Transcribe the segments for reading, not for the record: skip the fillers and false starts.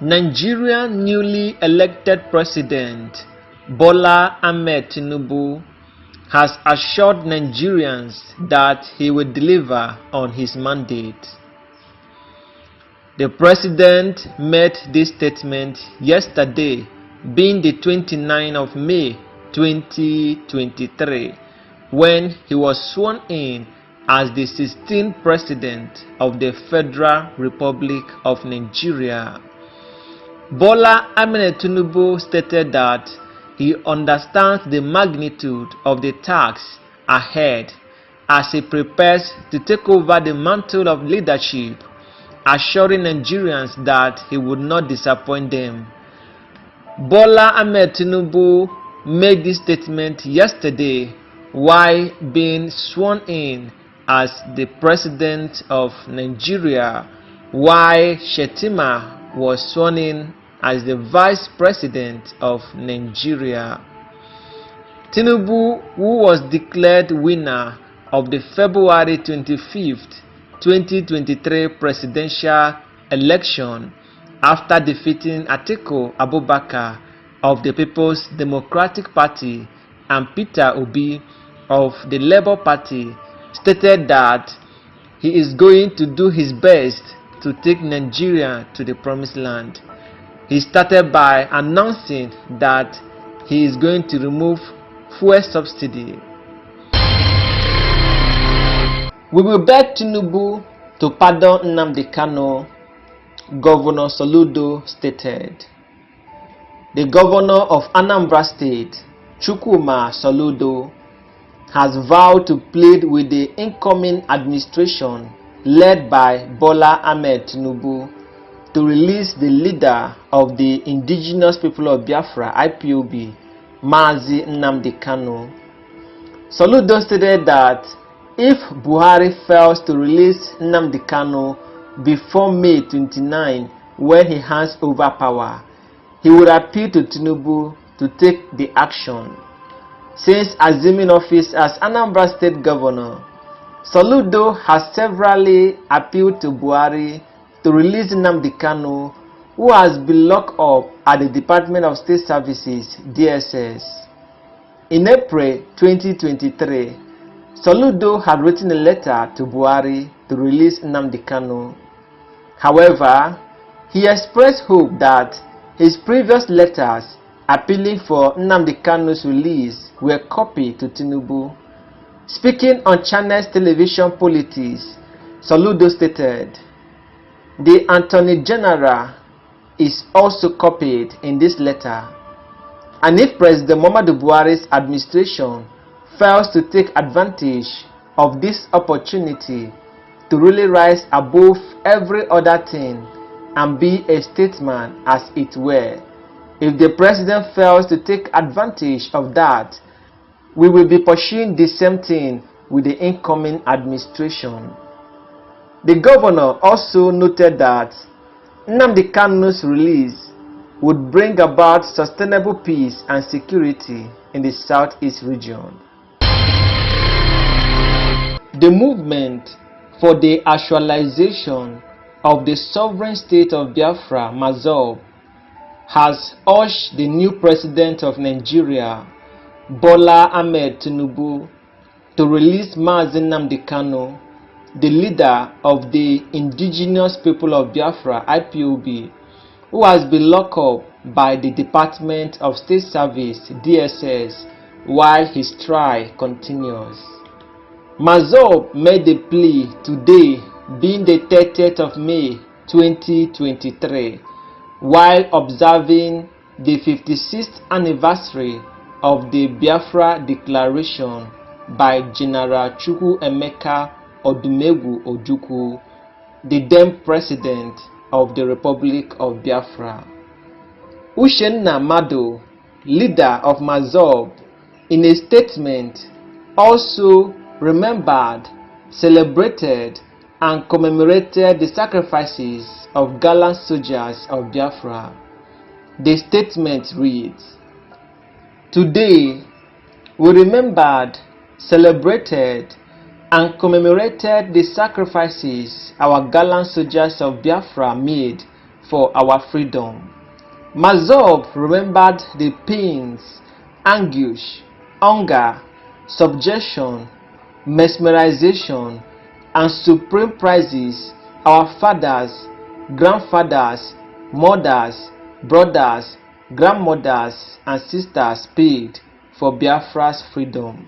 Nigerian newly elected President Bola Ahmed Tinubu has assured Nigerians that he will deliver on his mandate. The president made this statement yesterday, being the 29th of May 2023, when he was sworn in as the 16th President of the Federal Republic of Nigeria. Bola Ahmed Tinubu stated that he understands the magnitude of the task ahead as he prepares to take over the mantle of leadership, assuring Nigerians that he would not disappoint them. Bola Ahmed Tinubu made this statement yesterday while being sworn in as the President of Nigeria, while Shettima was sworn in as the Vice President of Nigeria. Tinubu, who was declared winner of the February 25th, 2023 presidential election after defeating Atiku Abubakar of the People's Democratic Party and Peter Obi of the Labour Party, stated that he is going to do his best to take Nigeria to the promised land. He started by announcing that he is going to remove fuel subsidy. We will beg Tinubu to pardon Nnamdi Kanu, Governor Soludo stated. The governor of Anambra State, Chukwuma Soludo, has vowed to plead with the incoming administration led by Bola Ahmed Tinubu to release the leader of the Indigenous People of Biafra (IPOB), Mazi Nnamdi Kanu. Soludo stated that if Buhari fails to release Nnamdi Kanu before May 29, when he hands over power, he would appeal to Tinubu to take the action. Since assuming office as Anambra State Governor, Soludo has severally appealed to Buhari to release Nnamdi Kanu, who has been locked up at the Department of State Services (DSS). In April 2023, Soludo had written a letter to Buhari to release Nnamdi Kanu. However, he expressed hope that his previous letters appealing for Nnamdi Kanu's release were copied to Tinubu. Speaking on Channels Television Politics, Soludo stated, "The Attorney General is also copied in this letter, and if President Muhammadu Buhari's administration fails to take advantage of this opportunity to really rise above every other thing and be a statesman as it were, if the president fails to take advantage of that, we will be pursuing the same thing with the incoming administration." The governor also noted that Nnamdi Kanu's release would bring about sustainable peace and security in the southeast region. The movement for the actualization of the sovereign state of Biafra, Mazob, has urged the new president of Nigeria, Bola Ahmed Tinubu, to release Mazi Nnamdi Kanu, the leader of the Indigenous People of Biafra (IPOB), who has been locked up by the Department of State Service (DSS) while his trial continues. Mazob made the plea today, being the 30th of May 2023, while observing the 56th anniversary of the Biafra Declaration by General Chukwuemeka Odumegwu Ojukwu, the then President of the Republic of Biafra. Uchenna Mado, leader of Mazob, in a statement also remembered, celebrated, and commemorated the sacrifices of gallant soldiers of Biafra. The statement reads, "Today, we remembered, celebrated, and commemorated the sacrifices our gallant soldiers of Biafra made for our freedom. Mazov remembered the pains, anguish, hunger, subjection, mesmerization, and supreme prices our fathers, grandfathers, mothers, brothers, grandmothers, and sisters paid for Biafra's freedom.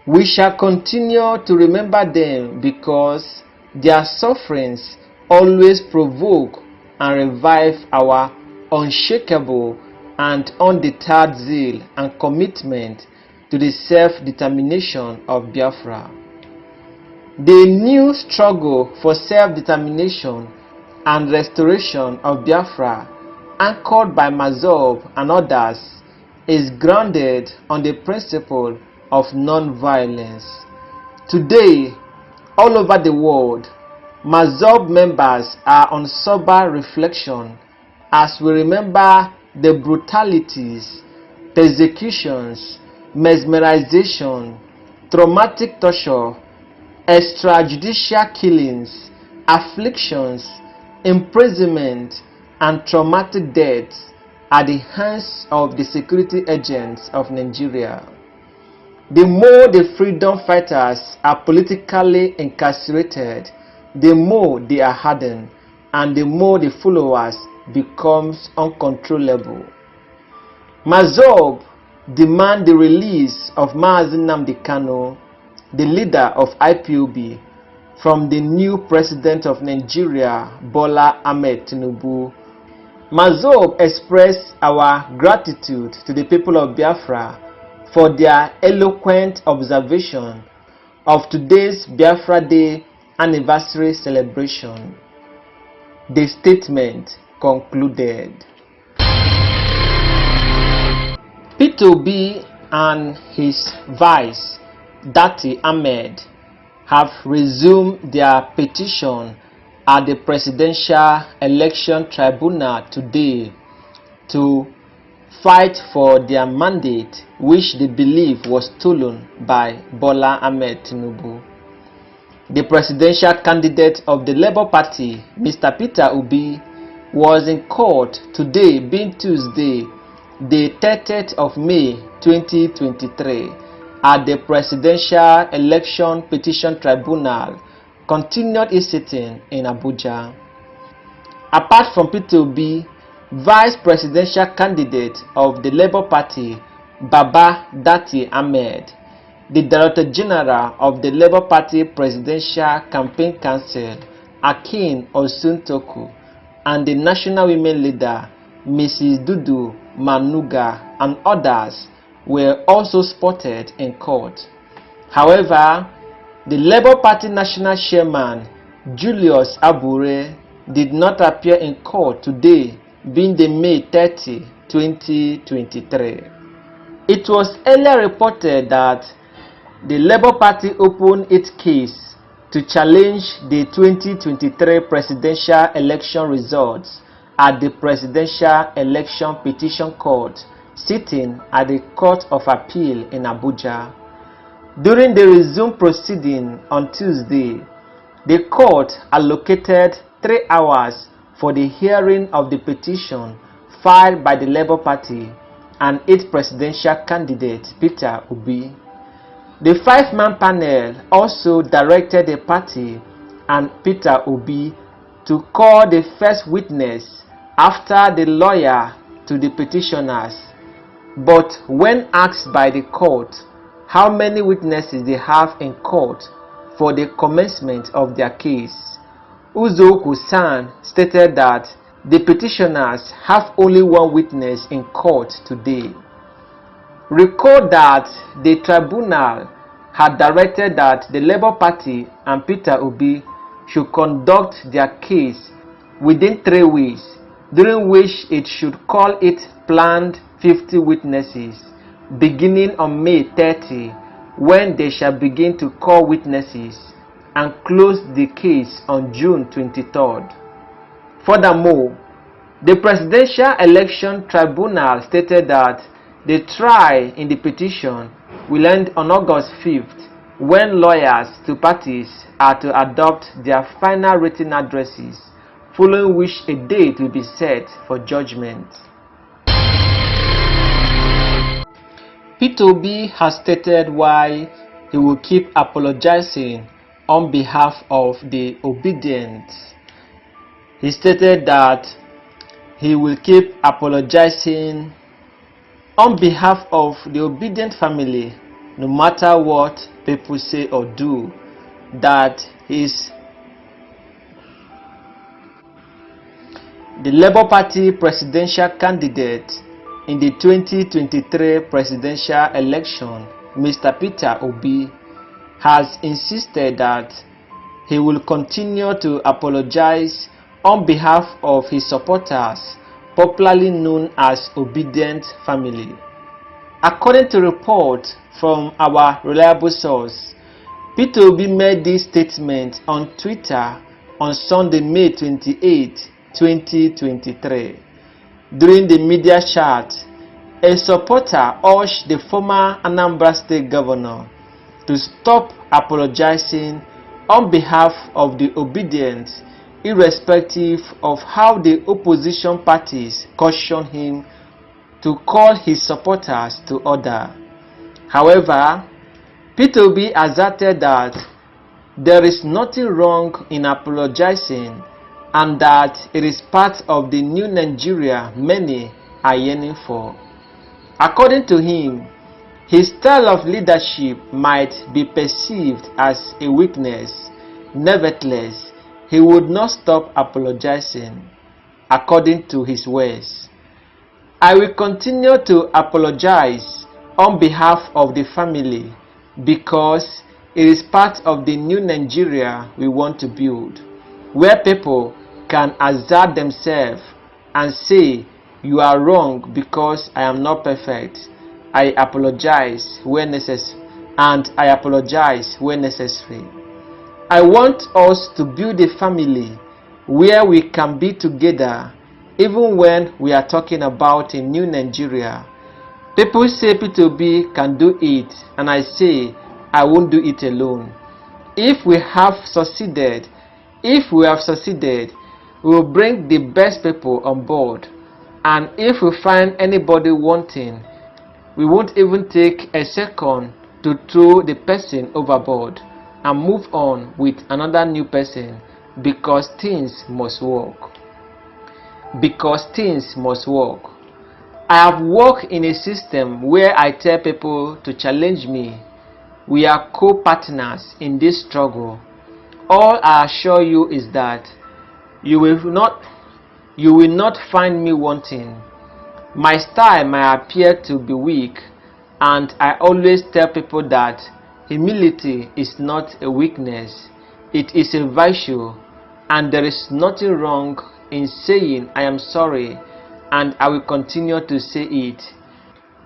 We shall continue to remember them because their sufferings always provoke and revive our unshakable and undeterred zeal and commitment to the self-determination of Biafra. The new struggle for self-determination and restoration of Biafra, anchored by Mazov and others, is grounded on the principle of non-violence. Today, all over the world, Mazov members are on sober reflection as we remember the brutalities, persecutions, mesmerization, traumatic torture, extrajudicial killings, afflictions, imprisonment, and traumatic deaths at the hands of the security agents of Nigeria. The more the freedom fighters are politically incarcerated, the more they are hardened, and the more the followers becomes uncontrollable. Mazov demand the release of Nnamdi Kanu, the leader of IPOB, from the new president of Nigeria, Bola Ahmed Tinubu. Mazov expressed our gratitude to the people of Biafra for their eloquent observation of today's Biafra Day anniversary celebration. The statement concluded. P2B and his vice, Dati Ahmed, have resumed their petition at the Presidential Election Tribunal today to fight for their mandate, which they believe was stolen by Bola Ahmed Tinubu. The presidential candidate of the Labour Party, Mr. Peter Obi, was in court today, being Tuesday, the 30th of May 2023, at the Presidential Election Petition Tribunal, continued its sitting in Abuja. Apart from Peter Obi, Vice Presidential candidate of the Labour Party, Baba Dati Ahmed, the Director General of the Labour Party Presidential Campaign Council, Akin Osuntoku, and the National Women Leader, Mrs. Dudu Manuga, and others were also spotted in court. However, the Labour Party National Chairman, Julius Abure, did not appear in court today, being the May 30, 2023. It was earlier reported that the Labour Party opened its case to challenge the 2023 presidential election results at the Presidential Election Petition Court, sitting at the Court of Appeal in Abuja. During the resumed proceeding on Tuesday, the court allocated 3 hours for the hearing of the petition filed by the Labour Party and its presidential candidate, Peter Obi. The 5-man panel also directed the party and Peter Obi to call the first witness after the lawyer to the petitioners. But when asked by the court how many witnesses they have in court for the commencement of their case, Uzoku-san stated that the petitioners have only 1 witness in court today. Recall that the tribunal had directed that the Labour Party and Peter Obi should conduct their case within 3 weeks, during which it should call its planned 50 witnesses, beginning on May 30, when they shall begin to call witnesses, and close the case on June 23rd. Furthermore, the Presidential Election Tribunal stated that the trial in the petition will end on August 5th, when lawyers to parties are to adopt their final written addresses following which a date will be set for judgment. Peter Obi has stated why he will keep apologizing on behalf of the obedient. He stated that he will keep apologizing on behalf of the obedient family, no matter what people say or do, that is the Labour Party presidential candidate in the 2023 presidential election. Mr. Peter Obi has insisted that he will continue to apologize on behalf of his supporters, popularly known as obedient family. According to reports from our reliable source, Peter Obi made this statement on Twitter on Sunday, May 28, 2023. During the media chat, a supporter urged the former Anambra State governor to stop apologizing on behalf of the obedient, irrespective of how the opposition parties cautioned him to call his supporters to order. However, Peter Obi asserted that there is nothing wrong in apologizing and that it is part of the new Nigeria many are yearning for. According to him, his style of leadership might be perceived as a weakness. Nevertheless, he would not stop apologizing. According to his words, I will continue to apologize on behalf of the family because it is part of the new Nigeria we want to build, where people can assert themselves and say, you are wrong because I am not perfect. I apologize when necessary, and I apologize when necessary. I want us to build a family where we can be together even when we are talking about a new Nigeria. People say Peter Obi can do it, and I say I won't do it alone. If we have succeeded, we will bring the best people on board. And if we find anybody wanting, we won't even take a second to throw the person overboard and move on with another new person, because things must work. Because things must work. I have worked in a system where I tell people to challenge me. We are co-partners in this struggle. All I assure you is that you will not find me wanting. My style might appear to be weak, and I always tell people that humility is not a weakness, it is a virtue, and there is nothing wrong in saying I am sorry, and I will continue to say it.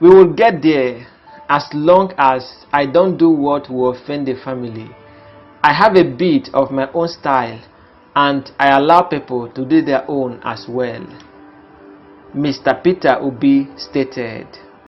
We will get there as long as I don't do what will offend the family. I have a bit of my own style, and I allow people to do their own as well, Mr. Peter Obi stated.